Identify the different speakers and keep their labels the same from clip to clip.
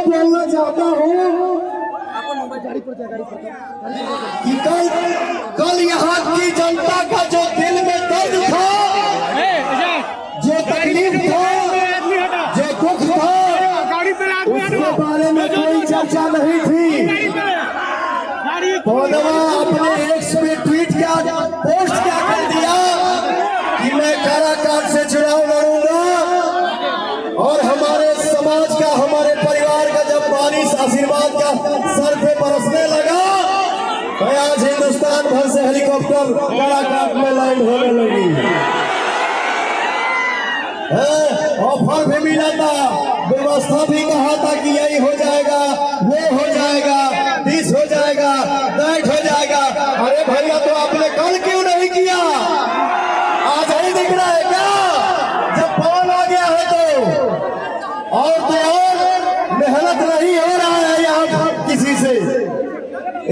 Speaker 1: बोलना चाहता हूँ कि कल यहाँ की जनता का जो दिल में दर्द था, जो तकलीफ था, जो दुख था, उसके बारे में कोई चर्चा नहीं थी। पौधवा अपने एक्स पे ट्वीट क्या पोस्ट क्या कर दिया कि मैं काराकाट से चुनाव लड़ूंगा और हमारे समाज का, हमारे परिवार का जब बारिश आशीर्वाद का सर पे बरसने लगा तो आज हिंदुस्तान भर से हेलीकॉप्टर काराकाट में लैंड होने लगी। ऑफर भी मिला था, व्यवस्था भी कहा था कि यही हो जाएगा, वो हो जाएगा, दिस हो जाएगा, दैट हो जाएगा। अरे भैया तो आपने कल क्यों नहीं किया? आज ही दिख रहा है क्या जब पवन आ गया है तो? और तो और मेहनत नहीं हो रहा है यहाँ किसी से।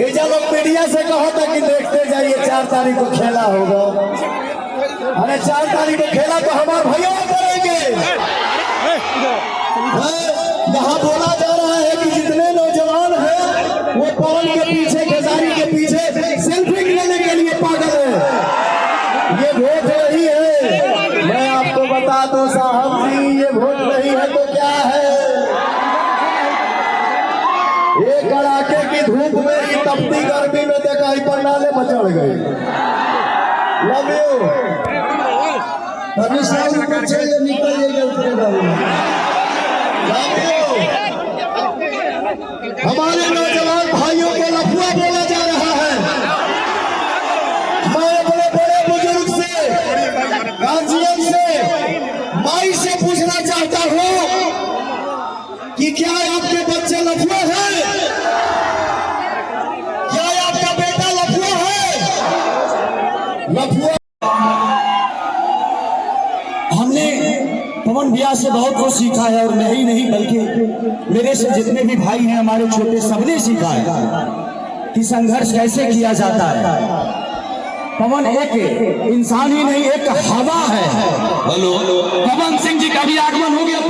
Speaker 1: एजा लोग मीडिया से कहा था कि देखते जाइए 4 तारीख को खेला होगा। अरे 4 तारीख को खेला तो हमारे भैया करेंगे। यहाँ बोला जा रहा है कि जितने नौजवान हैं वो पवन के पीछे, खेसारी के पीछे सेल्फी लेने के लिए पागल है। ये वोट नहीं है। मैं आपको बता दूं साहब जी, ये वोट नहीं है तो क्या है? ये कड़ाके की धूप में, ये तपती गर्मी में देखाई पंडाले मचड़ गए। Love you. तभी साहब पीछे निकल हमारे नौजवान भाइयों को लफुआ बोला जा रहा है। मैं अपने बड़े बुजुर्ग से, गार्जियन से, माई से पूछना चाहता हूँ कि क्या आपके बच्चे लफुआ हैं? क्या आपका बेटा लफुआ है? लफुआ हमने पवन भैया से बहुत कुछ सीखा है, और मैं ही नहीं बल्कि मेरे से जितने भी भाई हैं, हमारे छोटे, सबने सीखा है कि संघर्ष कैसे किया जाता है। पवन एक इंसान ही नहीं, एक हवा है। हेलो, पवन सिंह जी का भी आगमन हो गया।